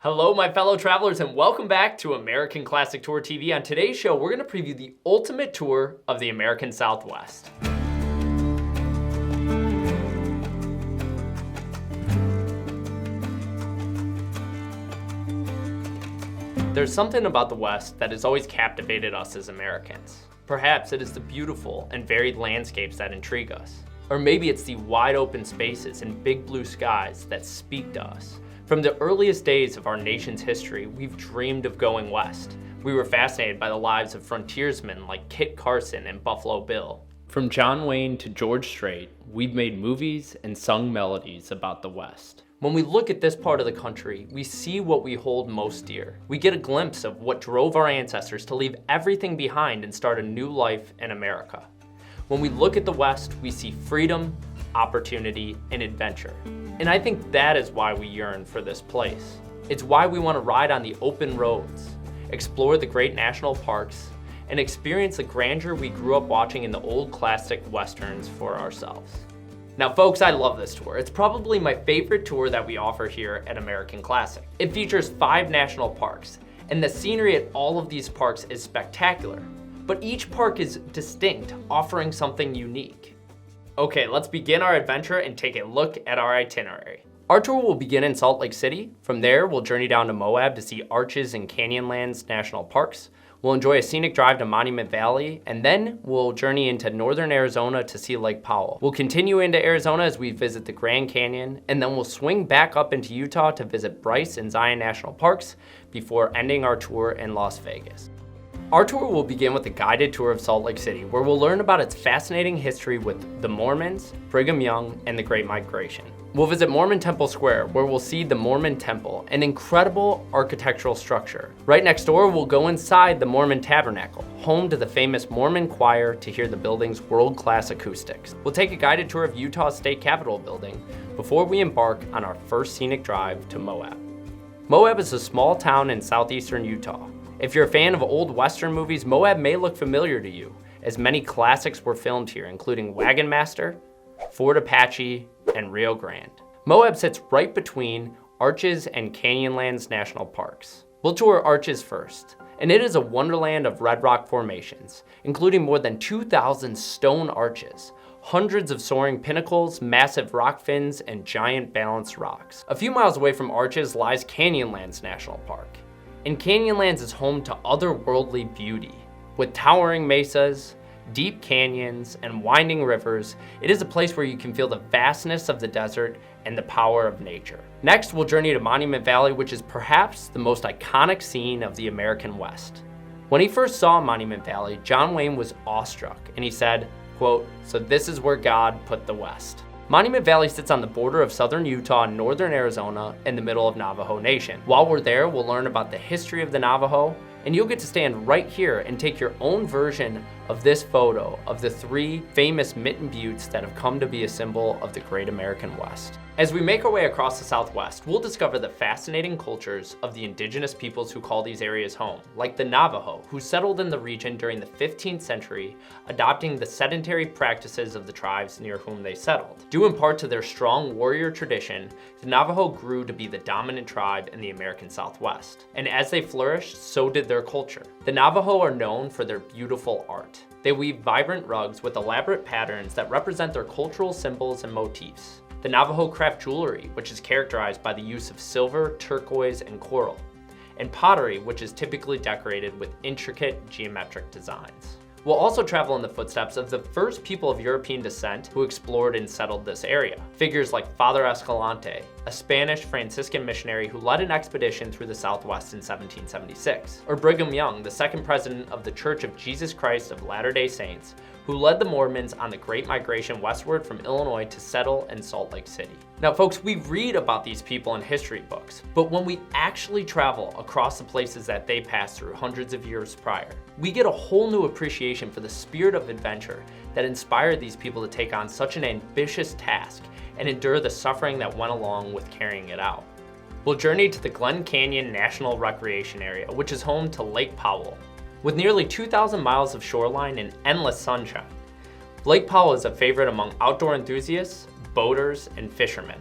Hello, my fellow travelers, and welcome back to American Classic Tour TV. On today's show, we're going to preview the ultimate tour of the American Southwest. There's something about the West that has always captivated us as Americans. Perhaps it is the beautiful and varied landscapes that intrigue us. Or maybe it's the wide open spaces and big blue skies that speak to us. From the earliest days of our nation's history, we've dreamed of going west. We were fascinated by the lives of frontiersmen like Kit Carson and Buffalo Bill. From John Wayne to George Strait, we've made movies and sung melodies about the West. When we look at this part of the country, we see what we hold most dear. We get a glimpse of what drove our ancestors to leave everything behind and start a new life in America. When we look at the West, we see freedom, opportunity, and adventure. And I think that is why we yearn for this place. It's why we want to ride on the open roads, explore the great national parks, and experience the grandeur we grew up watching in the old classic westerns for ourselves. Now folks, I love this tour. It's probably my favorite tour that we offer here at American Classic. It features 5 national parks, and the scenery at all of these parks is spectacular. But each park is distinct, offering something unique. Okay, let's begin our adventure and take a look at our itinerary. Our tour will begin in Salt Lake City. From there, we'll journey down to Moab to see Arches and Canyonlands National Parks. We'll enjoy a scenic drive to Monument Valley, and then we'll journey into northern Arizona to see Lake Powell. We'll continue into Arizona as we visit the Glen Canyon, and then we'll swing back up into Utah to visit Bryce and Zion National Parks before ending our tour in Las Vegas. Our tour will begin with a guided tour of Salt Lake City, where we'll learn about its fascinating history with the Mormons, Brigham Young, and the Great Migration. We'll visit Mormon Temple Square, where we'll see the Mormon Temple, an incredible architectural structure. Right next door, we'll go inside the Mormon Tabernacle, home to the famous Mormon choir, to hear the building's world-class acoustics. We'll take a guided tour of Utah State Capitol building before we embark on our first scenic drive to Moab. Moab is a small town in southeastern Utah. If you're a fan of old Western movies, Moab may look familiar to you, as many classics were filmed here, including Wagon Master, Fort Apache, and Rio Grande. Moab sits right between Arches and Canyonlands National Parks. We'll tour Arches first, and it is a wonderland of red rock formations, including more than 2,000 stone arches, hundreds of soaring pinnacles, massive rock fins, and giant balanced rocks. A few miles away from Arches lies Canyonlands National Park. And Canyonlands is home to otherworldly beauty. With towering mesas, deep canyons, and winding rivers, it is a place where you can feel the vastness of the desert and the power of nature. Next, we'll journey to Monument Valley, which is perhaps the most iconic scene of the American West. When he first saw Monument Valley, John Wayne was awestruck, and he said, quote, "So this is where God put the West." Monument Valley sits on the border of southern Utah and northern Arizona in the middle of Navajo Nation. While we're there, we'll learn about the history of the Navajo, and you'll get to stand right here and take your own version of this photo of the 3 famous mitten buttes that have come to be a symbol of the great American West. As we make our way across the Southwest, we'll discover the fascinating cultures of the indigenous peoples who call these areas home, like the Navajo, who settled in the region during the 15th century, adopting the sedentary practices of the tribes near whom they settled. Due in part to their strong warrior tradition, the Navajo grew to be the dominant tribe in the American Southwest. And as they flourished, so did their culture. The Navajo are known for their beautiful art. They weave vibrant rugs with elaborate patterns that represent their cultural symbols and motifs. The Navajo craft jewelry, which is characterized by the use of silver, turquoise, and coral, and pottery, which is typically decorated with intricate geometric designs. We'll also travel in the footsteps of the first people of European descent who explored and settled this area. Figures like Father Escalante, a Spanish Franciscan missionary who led an expedition through the Southwest in 1776, or Brigham Young, the second president of the Church of Jesus Christ of Latter-day Saints, who led the Mormons on the Great Migration westward from Illinois to settle in Salt Lake City. Now folks, we read about these people in history books, but when we actually travel across the places that they passed through hundreds of years prior, we get a whole new appreciation for the spirit of adventure that inspired these people to take on such an ambitious task and endure the suffering that went along with carrying it out. We'll journey to the Glen Canyon National Recreation Area, which is home to Lake Powell. With nearly 2,000 miles of shoreline and endless sunshine, Lake Powell is a favorite among outdoor enthusiasts, boaters, and fishermen.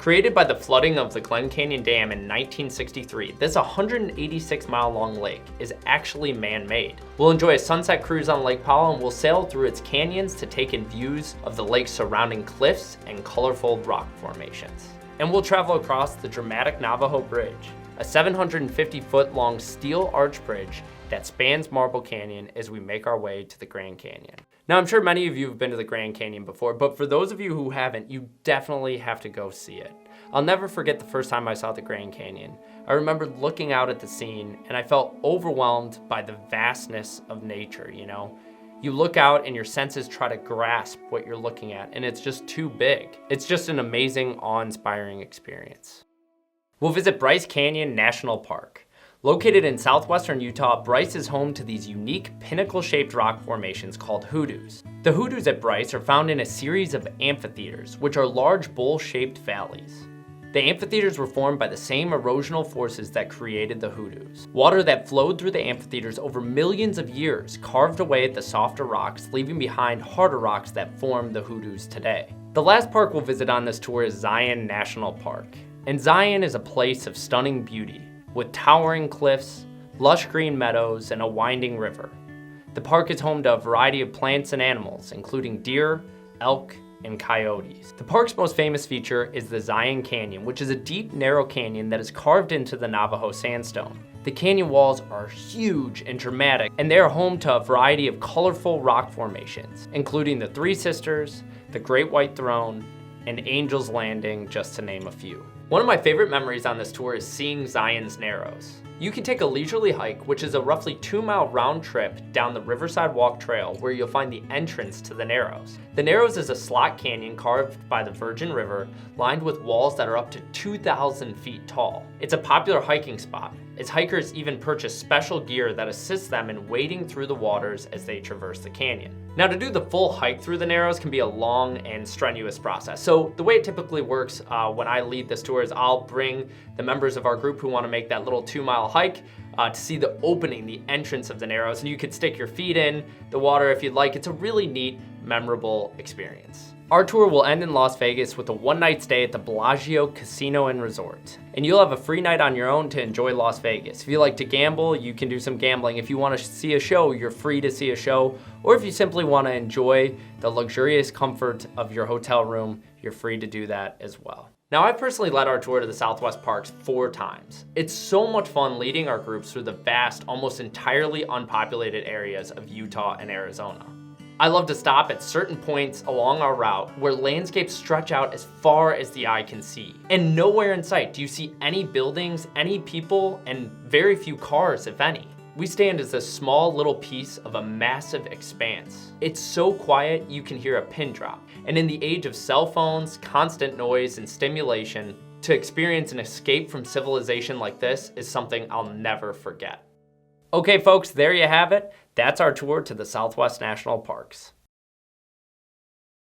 Created by the flooding of the Glen Canyon Dam in 1963, this 186-mile-long lake is actually man-made. We'll enjoy a sunset cruise on Lake Powell, and we'll sail through its canyons to take in views of the lake's surrounding cliffs and colorful rock formations. And we'll travel across the dramatic Navajo Bridge, a 750-foot-long steel arch bridge that spans Marble Canyon as we make our way to the Grand Canyon. Now, I'm sure many of you have been to the Grand Canyon before, but for those of you who haven't, you definitely have to go see it. I'll never forget the first time I saw the Grand Canyon. I remember looking out at the scene, and I felt overwhelmed by the vastness of nature, you know? You look out and your senses try to grasp what you're looking at, and it's just too big. It's just an amazing, awe-inspiring experience. We'll visit Bryce Canyon National Park. Located in southwestern Utah, Bryce is home to these unique pinnacle-shaped rock formations called hoodoos. The hoodoos at Bryce are found in a series of amphitheaters, which are large bowl-shaped valleys. The amphitheaters were formed by the same erosional forces that created the hoodoos. Water that flowed through the amphitheaters over millions of years carved away at the softer rocks, leaving behind harder rocks that form the hoodoos today. The last park we'll visit on this tour is Zion National Park. And Zion is a place of stunning beauty, with towering cliffs, lush green meadows, and a winding river. The park is home to a variety of plants and animals, including deer, elk, and coyotes. The park's most famous feature is the Zion Canyon, which is a deep, narrow canyon that is carved into the Navajo sandstone. The canyon walls are huge and dramatic, and they are home to a variety of colorful rock formations, including the Three Sisters, the Great White Throne, and Angel's Landing, just to name a few. One of my favorite memories on this tour is seeing Zion's Narrows. You can take a leisurely hike, which is a roughly 2-mile round trip down the Riverside Walk Trail, where you'll find the entrance to the Narrows. The Narrows is a slot canyon carved by the Virgin River, lined with walls that are up to 2,000 feet tall. It's a popular hiking spot, as hikers even purchase special gear that assists them in wading through the waters as they traverse the canyon. Now, to do the full hike through the Narrows can be a long and strenuous process. So the way it typically works when I lead this tour is I'll bring the members of our group who want to make that little 2-mile hike to see the opening, the entrance of the Narrows, and you could stick your feet in the water if you'd like. It's a really neat, memorable experience. Our tour will end in Las Vegas with a one-night stay at the Bellagio Casino and Resort. And you'll have a free night on your own to enjoy Las Vegas. If you like to gamble, you can do some gambling. If you want to see a show, you're free to see a show. Or if you simply want to enjoy the luxurious comfort of your hotel room, you're free to do that as well. Now, I've personally led our tour to the Southwest Parks 4 times. It's so much fun leading our groups through the vast, almost entirely unpopulated areas of Utah and Arizona. I love to stop at certain points along our route where landscapes stretch out as far as the eye can see. And nowhere in sight do you see any buildings, any people, and very few cars, if any. We stand as a small little piece of a massive expanse. It's so quiet you can hear a pin drop. And in the age of cell phones, constant noise, and stimulation, to experience an escape from civilization like this is something I'll never forget. Okay, folks, there you have it. That's our tour to the Southwest National Parks.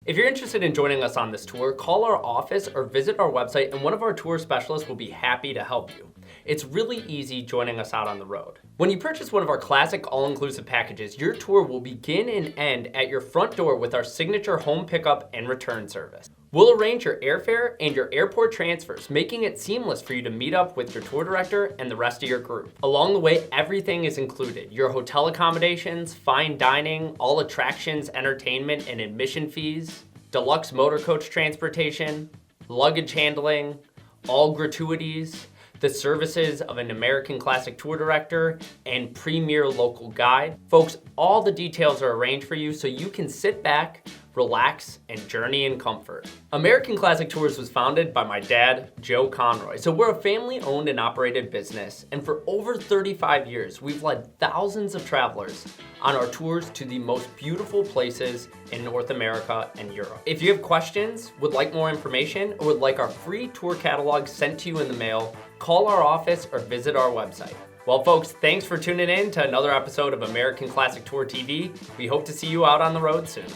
If you're interested in joining us on this tour, call our office or visit our website, and one of our tour specialists will be happy to help you. It's really easy joining us out on the road. When you purchase one of our classic all-inclusive packages, your tour will begin and end at your front door with our signature home pickup and return service. We'll arrange your airfare and your airport transfers, making it seamless for you to meet up with your tour director and the rest of your group. Along the way, everything is included. Your hotel accommodations, fine dining, all attractions, entertainment, and admission fees, deluxe motor coach transportation, luggage handling, all gratuities, the services of an American Classic tour director, and premier local guide. Folks, all the details are arranged for you so you can sit back, relax, and journey in comfort. American Classic Tours was founded by my dad, Joe Conroy. So we're a family-owned and operated business, and for over 35 years, we've led thousands of travelers on our tours to the most beautiful places in North America and Europe. If you have questions, would like more information, or would like our free tour catalog sent to you in the mail, call our office or visit our website. Well, folks, thanks for tuning in to another episode of American Classic Tour TV. We hope to see you out on the road soon.